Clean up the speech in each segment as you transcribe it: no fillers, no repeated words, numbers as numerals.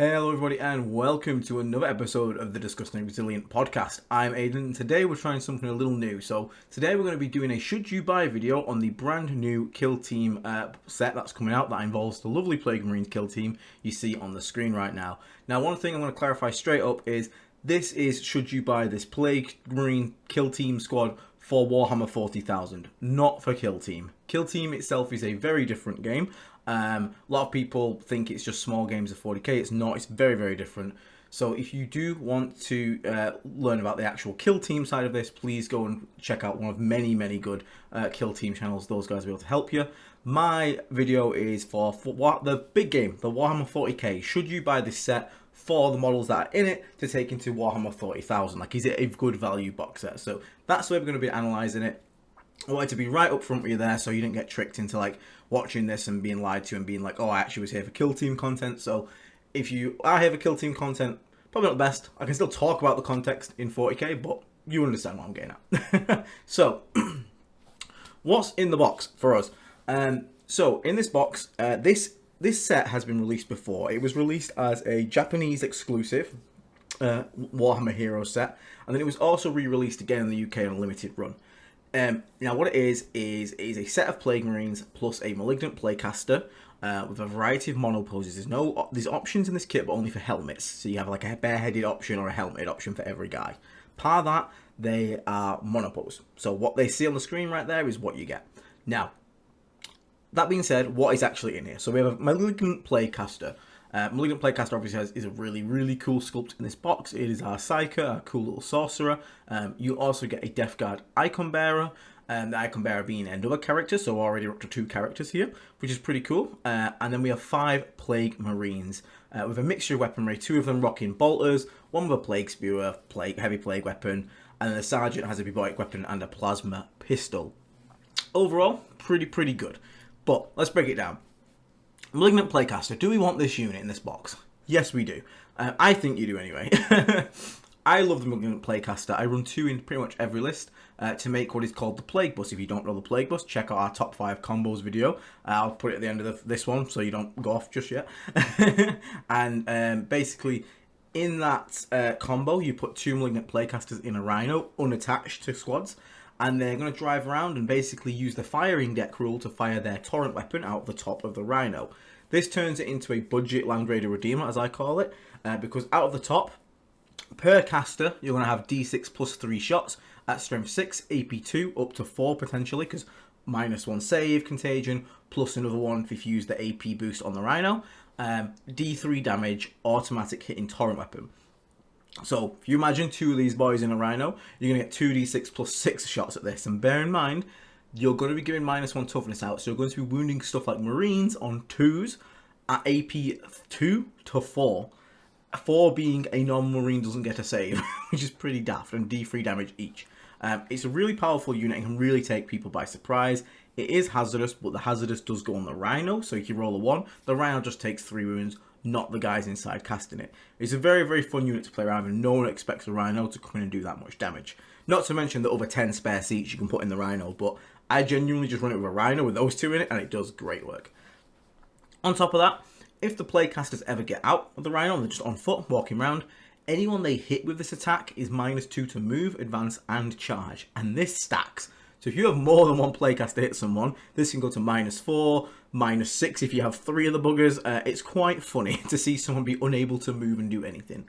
Hello everybody and welcome to another episode of the Disgustingly Resilient podcast. I'm Aiden and today we're trying something a little new. So today we're going to be doing a should you buy video on the brand new Killteam set that's coming out that involves the lovely Plague Marines Killteam you see on the screen right now. Now one thing I'm going to clarify straight up is this is should you buy this Plague Marine Killteam squad for Warhammer 40,000, not for Killteam. Killteam itself is a very different game. A lot of people think it's just small games of 40k. It's not. It's very, very different. So if you do want to learn about the actual Killteam side of this, please go and check out one of many, many good Killteam channels. Those guys will be able to help you. My video is for the big game, the Warhammer 40k. Should you buy this set for the models that are in it to take into Warhammer 40,000? Like, is it a good value box set? So that's where we're going to be analysing it. I wanted to be right up front with you there so you didn't get tricked into like watching this and being lied to and being like, oh, I actually was here for Killteam content. So if you are here for Killteam content, probably not the best. I can still talk about the context in 40k, but you understand what I'm getting at. So what's in the box for us? So in this box, this set has been released before. It was released as a Japanese exclusive Warhammer Hero set, and then it was also re-released again in the UK on a limited run. Now what it is a set of Plague Marines plus a Malignant Playcaster with a variety of mono poses. There's options in this kit, but only for helmets. So you have like a bareheaded option or a helmeted option for every guy. Par that, they are monopose. So what they see on the screen right there is what you get. Now, that being said, what is actually in here? So we have a Malignant Playcaster. Malignant Playcaster obviously is a really, really cool sculpt in this box. It is our Psyker, our cool little sorcerer. You also get a Death Guard Icon Bearer, the Icon Bearer being another character, so already up to 2 characters here, which is pretty cool. And then we have 5 Plague Marines with a mixture of weaponry, 2 of them rocking bolters, 1 with a Plague Spewer, heavy Plague weapon, and then the Sergeant has a Biotic weapon and a Plasma pistol. Overall, pretty good. But let's break it down. Malignant Playcaster, do we want this unit in this box? Yes, we do. I think you do anyway. I love the Malignant Playcaster. I run 2 in pretty much every list to make what is called the Plague Bus. If you don't know the Plague Bus, check out our top 5 combos video. I'll put it at the end of this one so you don't go off just yet. And basically, in that combo, you put 2 Malignant Playcasters in a Rhino, unattached to squads. And they're going to drive around and basically use the firing deck rule to fire their torrent weapon out the top of the Rhino. This turns it into a budget Land Raider Redeemer, as I call it, because out of the top, per caster, you're going to have D6 plus 3 shots at strength 6, AP 2, up to 4 potentially, because -1 save, contagion, plus another one if you use the AP boost on the Rhino. D3 damage, automatic hitting torrent weapon. So, if you imagine 2 of these boys in a Rhino, you're going to get 2d6 plus 6 shots at this. And bear in mind, you're going to be giving -1 toughness out, so you're going to be wounding stuff like Marines on 2s at AP 2 to 4. 4 being a non-Marine doesn't get a save, which is pretty daft, and D3 damage each. It's a really powerful unit and can really take people by surprise. It is hazardous, but the hazardous does go on the Rhino, so if you roll a 1, the Rhino just takes 3 wounds, not the guys inside casting it. It's a very, very fun unit to play around, and no one expects a Rhino to come in and do that much damage. Not to mention the other 10 spare seats you can put in the Rhino, but I genuinely just run it with a Rhino with those 2 in it, and it does great work. On top of that, if the Playcasters ever get out of the Rhino and they're just on foot, walking around, anyone they hit with this attack is -2 to move, advance, and charge, and this stacks. So if you have more than 1 Playcaster to hit someone, this can go to -4, -6 if you have 3 of the buggers. It's quite funny to see someone be unable to move and do anything.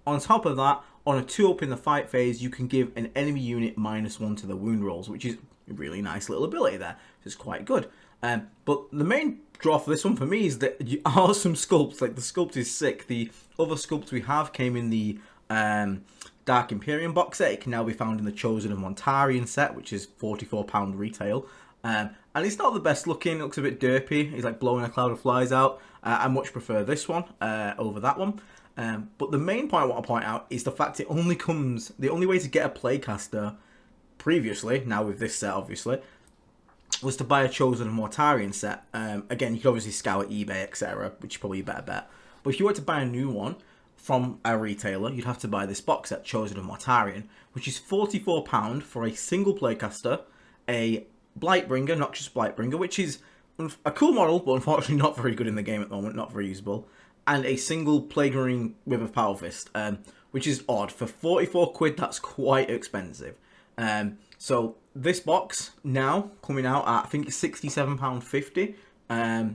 On top of that, on a 2-up in the fight phase, you can give an enemy unit -1 to the wound rolls, which is a really nice little ability there. It's quite good. But the main draw for this one for me is that you awesome sculpts. Like, the sculpt is sick. The other sculpts we have came in the Dark Imperium box set. It can now be found in the Chosen of Montarian set, which is £44 retail. And it's not the best looking. It looks a bit derpy. It's like blowing a cloud of flies out. I much prefer this one over that one. But the main point I want to point out is the fact the only way to get a Playcaster previously, now with this set obviously, was to buy a Chosen of Mortarian set. Again, you could obviously scour eBay, etc., which is probably a better bet. But if you were to buy a new one from a retailer, you'd have to buy this box set, Chosen of Mortarian, which is £44 for a single Playcaster, a Blightbringer, Noxious Blightbringer, which is a cool model, but unfortunately not very good in the game at the moment, not very usable. and a single Plague Marine with a Power Fist, which is odd. For 44 quid, that's quite expensive. So this box now coming out at, I think it's £67.50,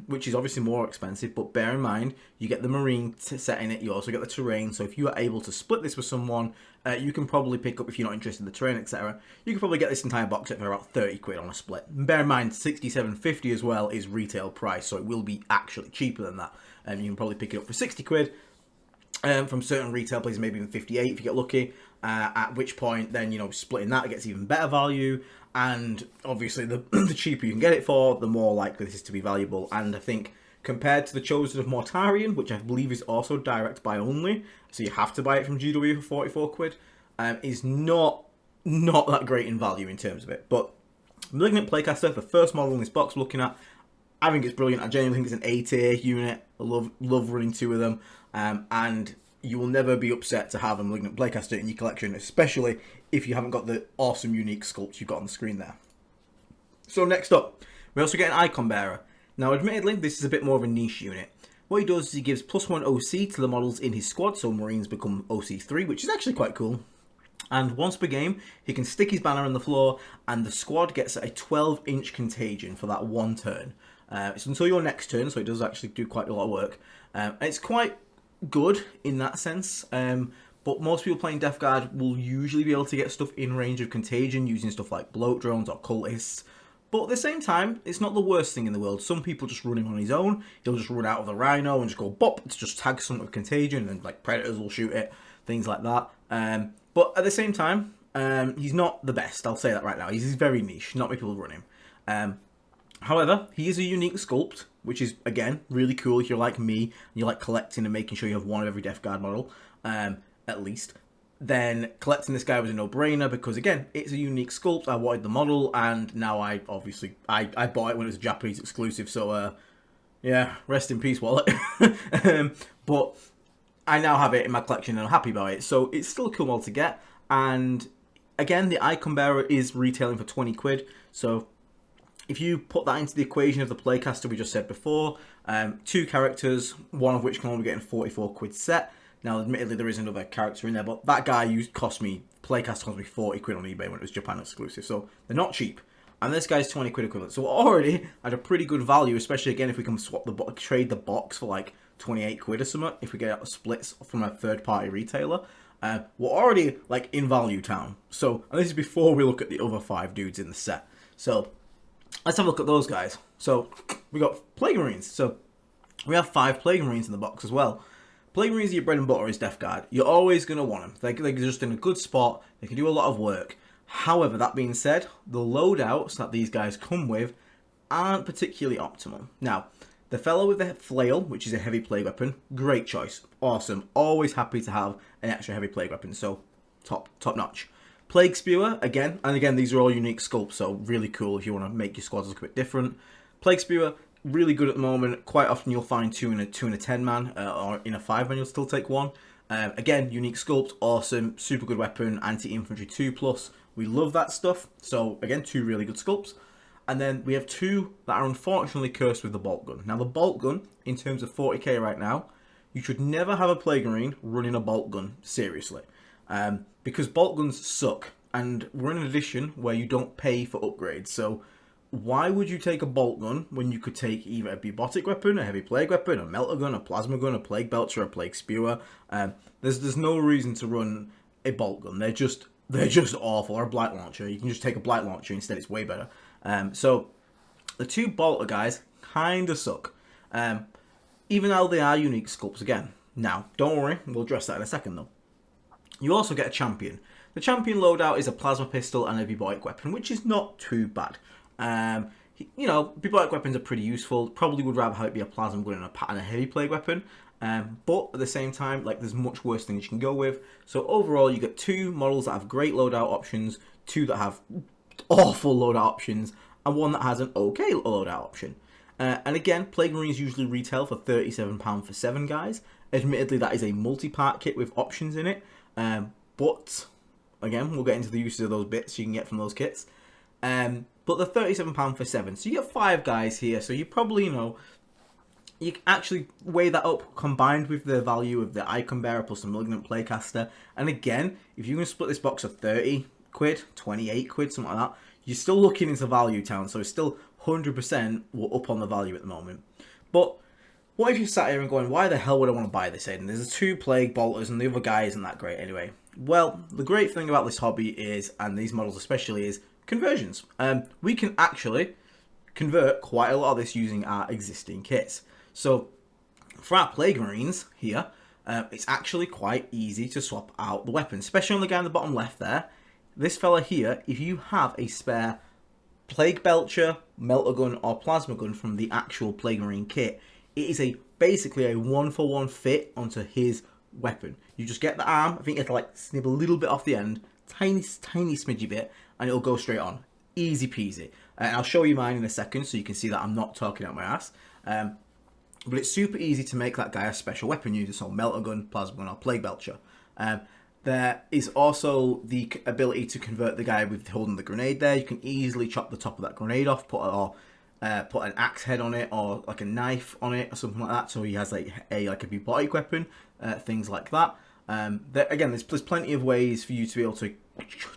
which is obviously more expensive, but bear in mind, you get the Marine set in it, you also get the terrain, so if you are able to split this with someone, you can probably pick up, if you're not interested in the terrain, etc., you can probably get this entire box set for about 30 quid on a split. And bear in mind, 67.50 as well is retail price, so it will be actually cheaper than that. You can probably pick it up for 60 quid, from certain retail places, maybe even 58 if you get lucky, at which point then, you know, splitting that gets even better value, and obviously the cheaper you can get it for, the more likely this is to be valuable. And I think compared to the Chosen of Mortarion, which I believe is also direct buy only, so you have to buy it from GW for 44 quid, is not that great in value in terms of it. But Malignant Playcaster, the first model in this box we're looking at, I think it's brilliant. I genuinely think it's an A-tier unit. I love running two of them. And you will never be upset to have a Malignant Playcaster in your collection, especially if you haven't got the awesome unique sculpts you've got on the screen there. So next up, we also get an Icon Bearer. Now admittedly, this is a bit more of a niche unit. What he does is he gives +1 OC to the models in his squad, so Marines become OC3, which is actually quite cool. And once per game, he can stick his banner on the floor, and the squad gets a 12-inch contagion for that one turn. It's until your next turn, so it does actually do quite a lot of work. It's quite good in that sense, but most people playing Death Guard will usually be able to get stuff in range of contagion using stuff like bloat drones or cultists. But at the same time, it's not the worst thing in the world. Some people just run him on his own. He'll just run out of the Rhino and just go bop to just tag something with contagion, and like Predators will shoot it, things like that. But at the same time, he's not the best. I'll say that right now. He's very niche. Not many people run him. However, he is a unique sculpt, which is, again, really cool if you're like me, and you like collecting and making sure you have one of every Death Guard model, at least. Then collecting this guy was a no-brainer because, again, it's a unique sculpt. I wanted the model, and now I bought it when it was a Japanese exclusive, so, yeah, rest in peace, wallet. But I now have it in my collection, and I'm happy about it, so it's still a cool model to get. And, again, the Icon Bearer is retailing for 20 quid, so if you put that into the equation of the Playcaster we just said before, 2 characters, one of which can only get in 44 quid set. Now, admittedly, there is another character in there, but that guy Playcaster cost me 40 quid on eBay when it was Japan exclusive, so they're not cheap. And this guy's 20 quid equivalent, so already at a pretty good value, especially again if we can trade the box for like 28 quid or something, if we get out the splits from a third-party retailer. We're already like in value town. So, and this is before we look at the other 5 dudes in the set. So let's have a look at those guys. So we got Plague Marines. So we have 5 Plague Marines in the box as well. Plague Marines are your bread and butter as Death Guard. You're always going to want them. They're just in a good spot. They can do a lot of work. However, that being said, the loadouts that these guys come with aren't particularly optimal. Now, the fellow with the flail, which is a heavy plague weapon, great choice. Awesome. Always happy to have an extra heavy plague weapon. So top notch. Plague Spewer, again, and again, these are all unique sculpts, so really cool if you want to make your squads look a bit different. Plague Spewer, really good at the moment. Quite often you'll find 2 in a 10-man, or in a 5-man you'll still take 1. Again, unique sculpt, awesome, super good weapon, anti-infantry 2+. We love that stuff. So again, 2 really good sculpts. And then we have 2 that are unfortunately cursed with the bolt gun. Now the bolt gun, in terms of 40k right now, you should never have a Plague Marine running a bolt gun, seriously. Because bolt guns suck, and we're in an edition where you don't pay for upgrades, so why would you take a bolt gun when you could take either a bubotic weapon, a heavy plague weapon, a melter gun, a plasma gun, a plague belcher, a plague spewer? There's no reason to run a bolt gun. They're just awful. Or a blight launcher. You can just take a blight launcher instead. It's way better. So the 2 bolter guys kind of suck. Even though they are unique sculpts again. Now, don't worry, we'll address that in a second though. You also get a champion. The champion loadout is a plasma pistol and a bubotic weapon, which is not too bad. You know, bubotic weapons are pretty useful. Probably would rather have it be a plasma gun and a heavy plague weapon. But at the same time, like, there's much worse things you can go with. So overall, you get 2 models that have great loadout options, 2 that have awful loadout options, and 1 that has an okay loadout option. And again, Plague Marines usually retail for £37 for 7 guys. Admittedly, that is a multi-part kit with options in it. But again, we'll get into the uses of those bits you can get from those kits. But the £37 for 7. So you get 5 guys here. So you probably, you know, you can actually weigh that up combined with the value of the Icon Bearer plus the Malignant Playcaster. And again, if you're going to split this box of 30 quid, 28 quid, something like that, you're still looking into value town. So it's still 100% up on the value at the moment. But what if you sat here and going, why the hell would I want to buy this, Aiden? There's the 2 Plague Bolters and the other guy isn't that great anyway. Well, the great thing about this hobby is, and these models especially, is conversions. We can actually convert quite a lot of this using our existing kits. So for our Plague Marines here, it's actually quite easy to swap out the weapons, especially on the guy on the bottom left there. This fella here, if you have a spare Plague Belcher, Melter Gun or Plasma Gun from the actual Plague Marine kit, it is basically a 1-for-1 fit onto his weapon. You just get the arm, I think you have to like snip a little bit off the end, tiny smidgy bit, and it'll go straight on. Easy peasy. And I'll show you mine in a second so you can see that I'm not talking out my ass. But it's super easy to make that guy a special weapon user, so Melter Gun, Plasma Gun or Plague Belcher. There is also the ability to convert the guy with holding the grenade there. You can easily chop the top of that grenade off, put an axe head on it or like a knife on it or something like that, so he has like a bubotic weapon, things like that. Again, there's plenty of ways for you to be able to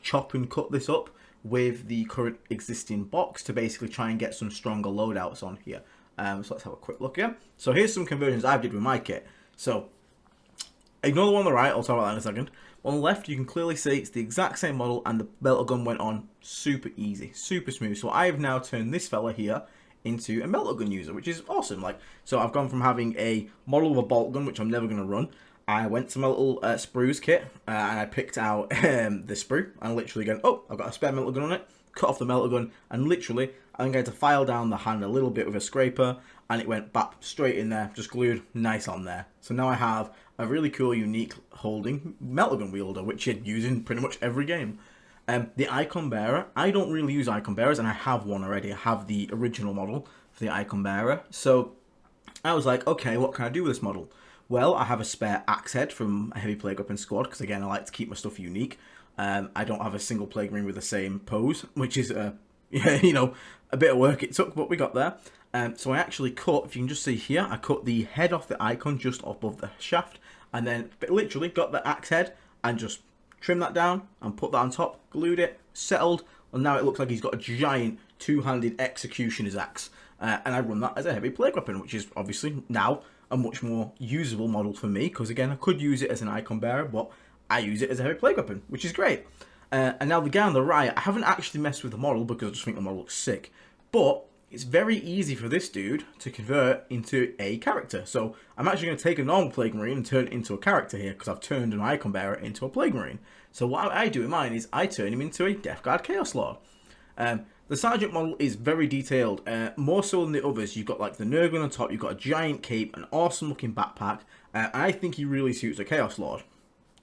chop and cut this up with the current existing box to basically try and get some stronger loadouts on here. So let's have a quick look here. So here's some conversions I've did with my kit. So ignore the one on the right, I'll talk about that in a second. On the left, you can clearly see it's the exact same model and the Melter Gun went on super easy, super smooth. So I've now turned this fella here into a Melter Gun user, which is awesome. So I've gone from having a model of a bolt gun, which I'm never going to run. I went to my little sprues kit and I picked out the sprue and literally going, oh, I've got a spare Melter Gun on it, cut off the Melter Gun, and literally I'm going to file down the hand a little bit with a scraper and it went bap straight in there, just glued nice on there. So now I have a really cool, unique holding Melter Gun wielder, which you'd use in pretty much every game. The Icon Bearer, I don't really use Icon Bearers, and I have one already. I have the original model for the Icon Bearer. So I was like, okay, what can I do with this model? Well, I have a spare axe head from a heavy Plague Weapon squad, because again, I like to keep my stuff unique. I don't have a single Plague Marine with the same pose, which is, you know, a bit of work it took, but we got there. So I actually cut, if you can just see here, I cut the head off the Icon just above the shaft, and then literally got the axe head and just trimmed that down and put that on top, glued it, settled, and now it looks like he's got a giant two-handed executioner's axe. And I run that as a heavy Plague Weapon, which is obviously now a much more usable model for me, because again, I could use it as an Icon Bearer, but I use it as a heavy Plague Weapon, which is great. And now the guy on the right, I haven't actually messed with the model because I just think the model looks sick, but it's very easy for this dude to convert into a character. So I'm actually going to take a normal Plague Marine and turn it into a character here, because I've turned an Icon Bearer into a Plague Marine. So what I do with mine is I turn him into a Death Guard Chaos Lord. The Sergeant model is very detailed, more so than the others. You've got like the nerve gun on top, you've got a giant cape, an awesome looking backpack. I think he really suits a Chaos Lord.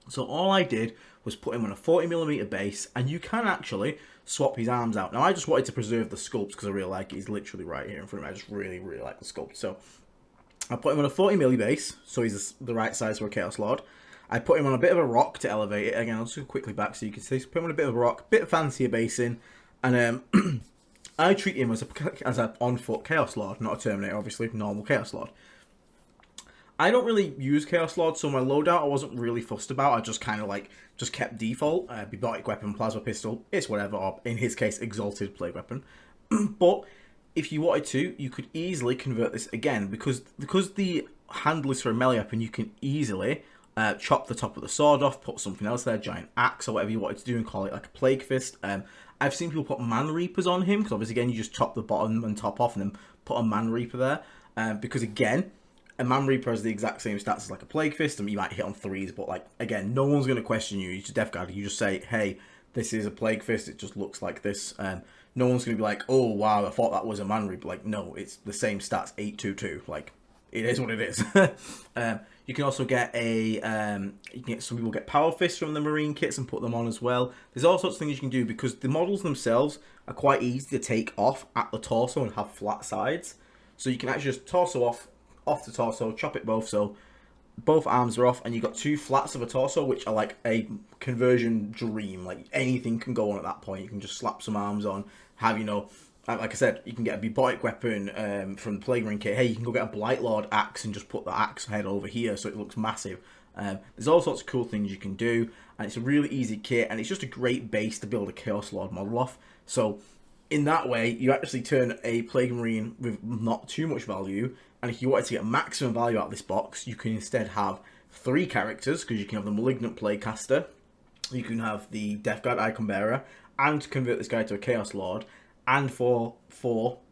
So all I did was put him on a 40mm base, and you can actually swap his arms out. Now I just wanted to preserve the sculpt because I really like it. He's literally right here in front of me. I just really like the sculpt. So I put him on a 40mm base, so he's the right size for a Chaos Lord. I put him on a bit of a rock to elevate it. Again, I'll just go quickly back so you can see. So put him on a bit of a rock, bit of fancier basing, and I treat him as an on-foot Chaos Lord, not a Terminator, obviously, normal Chaos Lord. I don't really use Chaos Lord, so my loadout I wasn't really fussed about. I just kind of just kept default, Bubotic Weapon, Plasma Pistol, it's whatever, or in his case, Exalted Plague Weapon. But if you wanted to, you could easily convert this again, because the handle is for a melee weapon, you can easily chop the top of the sword off, put something else there, giant axe or whatever you wanted to do, and call it like a Plague Fist. I've seen people put Man Reapers on him, because obviously again you just chop the bottom and top off and then put a Man Reaper there, because again, a Man Reaper has the exact same stats as like a Plague Fist, and you might hit on 3s, but like again, no one's going to question you. You're just Death Guard, you just say, hey, this is a Plague Fist, it just looks like this. No one's going to be like, oh wow, I thought that was a Man Reaper. Like, no, it's the same stats, 822, like, it is what it is. You can also get some people get Power Fists from the Marine kits and put them on as well. There's all sorts of things you can do, because the models themselves are quite easy to take off at the torso and have flat sides. So you can actually just torso off the torso, chop it both, so both arms are off, and you've got 2 flats of a torso, which are like a conversion dream. Like, anything can go on at that point. You can just slap some arms on, have, you know, like I said, you can get a Bubotic weapon from the Plague Ring kit. Hey, you can go get a Blight Lord axe and just put the axe head over here so it looks massive. There's all sorts of cool things you can do, and it's a really easy kit, and it's just a great base to build a Chaos Lord model off. So in that way, you actually turn a Plague Marine with not too much value, and if you wanted to get maximum value out of this box, you can instead have 3 characters, because you can have the Malignant Playcaster, you can have the Death Guard Icon Bearer, and convert this guy to a Chaos Lord, and four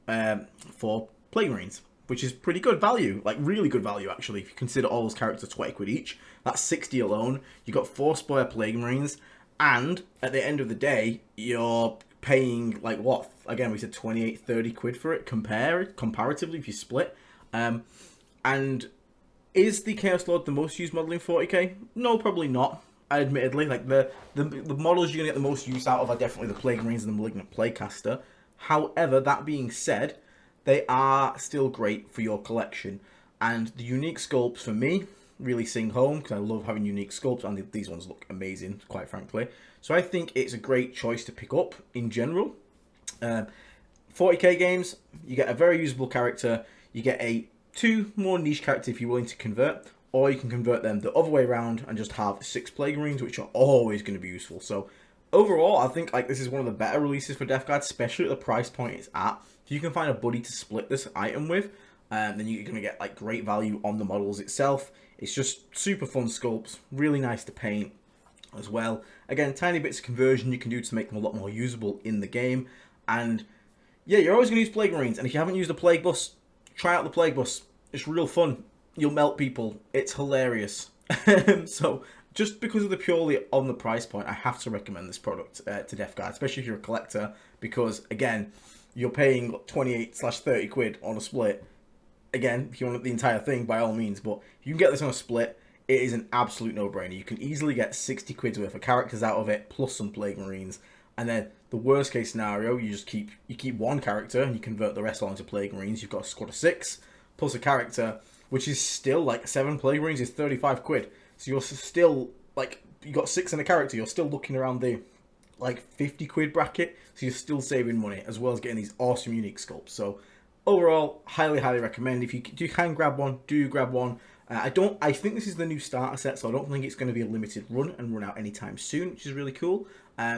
Plague Marines, which is pretty good value, like really good value actually. If you consider all those characters 20 quid each, that's 60 alone. You got 4 Spire Plague Marines, and at the end of the day, you're paying like what? Again, we said 28, 30 quid for it. Comparatively, if you split, and is the Chaos Lord the most used model in 40k? No, probably not. Admittedly, like the models you're gonna get the most use out of are definitely the Plague Marines and the Malignant Playcaster. However, that being said, they are still great for your collection, and the unique sculpts for me really sing home because I love having unique sculpts, and these ones look amazing, quite frankly. So I think it's a great choice to pick up in general. 40k games, you get a very usable character, you get 2 more niche characters if you're willing to convert, or you can convert them the other way around and just have 6 Plague Marines, which are always going to be useful. So overall, I think like this is one of the better releases for Death Guard, especially at the price point it's at. If you can find a buddy to split this item with, then you're going to get like great value on the models itself. It's just super fun sculpts, really nice to paint as well. Again, tiny bits of conversion you can do to make them a lot more usable in the game. And yeah, you're always going to use Plague Marines, and if you haven't used the Plague Bus, try out the Plague Bus. It's real fun. You'll melt people. It's hilarious. So just because of the purely on the price point, I have to recommend this product to Death Guard, especially if you're a collector, because again, you're paying 28/30 quid on a split. Again, if you want the entire thing, by all means, but if you can get this on a split, it is an absolute no-brainer. You can easily get 60 quid worth of characters out of it, plus some Plague Marines, and then the worst case scenario, you keep 1 character and you convert the rest onto Plague Marines. You've got a squad of 6 plus a character, which is still like 7 Plague Marines is 35 quid. So you're still like, you got 6 in a character, you're still looking around the like 50 quid bracket, so you're still saving money as well as getting these awesome unique sculpts. So overall, highly recommend. If you can grab one, do grab one. I think this is the new starter set, so I don't think it's going to be a limited run and run out anytime soon, which is really cool.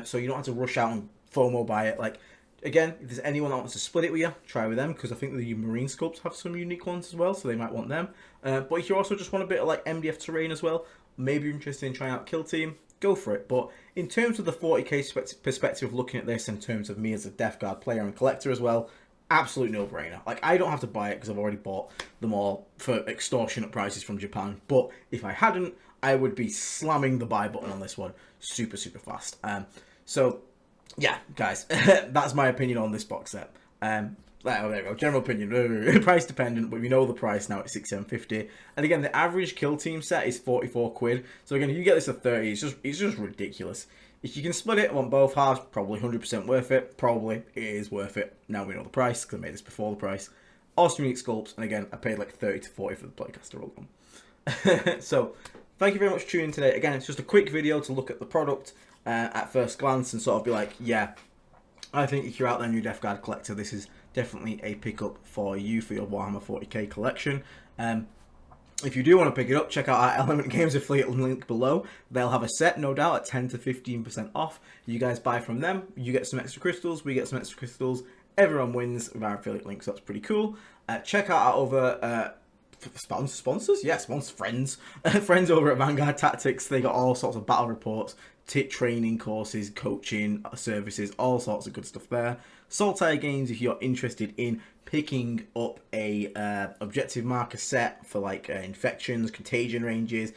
So you don't have to rush out and FOMO buy it. Like, again, if there's anyone that wants to split it with you, try with them, because I think the Marine sculpts have some unique ones as well, so they might want them. But if you also just want a bit of like MDF terrain as well, maybe you're interested in trying out Killteam, go for it. But in terms of the 40k perspective of looking at this, in terms of me as a Death Guard player and collector as well, absolute no-brainer. Like, I don't have to buy it because I've already bought them all for extortionate prices from Japan. But if I hadn't, I would be slamming the buy button on this one super fast. So yeah, guys, that's my opinion on this box set. There we go. General opinion, price dependent, but we know the price now at 67.50. And again, the average Killteam set is 44 quid. So again, if you get this at 30, it's just ridiculous. If you can split it on both halves, probably 100% worth it. Probably it is worth it. Now we know the price because I made this before the price. Awesome unique sculpts, and again, I paid like 30 to 40 for the Playcaster alone. So thank you very much for tuning in today. Again, it's just a quick video to look at the product at first glance and sort of be like, yeah, I think if you're out there and you're a Death Guard collector, this is definitely a pickup for you for your Warhammer 40k collection. If you do want to pick it up, check out our Element Games affiliate link below. They'll have a set, no doubt, at 10 to 15% off. You guys buy from them, you get some extra crystals, we get some extra crystals. Everyone wins with our affiliate link, so that's pretty cool. Check out our other sponsors? Yeah, friends. Friends over at Vanguard Tactics. They got all sorts of battle reports, training courses, coaching services, all sorts of good stuff there. Saltire Games, if you're interested in picking up a objective marker set for like infections, contagion ranges,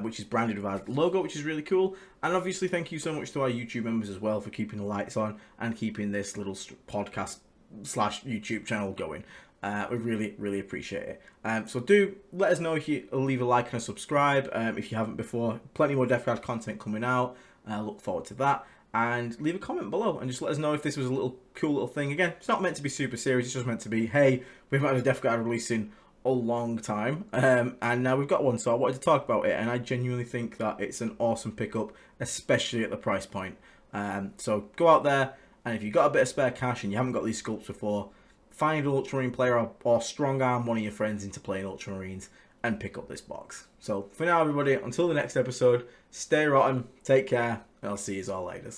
which is branded with our logo, which is really cool. And obviously, thank you so much to our YouTube members as well for keeping the lights on and keeping this little podcast / YouTube channel going. We really appreciate it. So do let us know if you leave a like and a subscribe if you haven't before. Plenty more Death Guard content coming out. Look forward to that. And leave a comment below and just let us know if this was a cool little thing. Again, it's not meant to be super serious. It's just meant to be, hey, we haven't had a Death Guard release in a long time, and now we've got one. So I wanted to talk about it, and I genuinely think that it's an awesome pickup, especially at the price point. So go out there And if you've got a bit of spare cash and you haven't got these sculpts before, find an Ultramarine player or strong arm one of your friends into playing Ultramarines and pick up this box. So for now, everybody, until the next episode, stay rotten, take care, and I'll see you all later.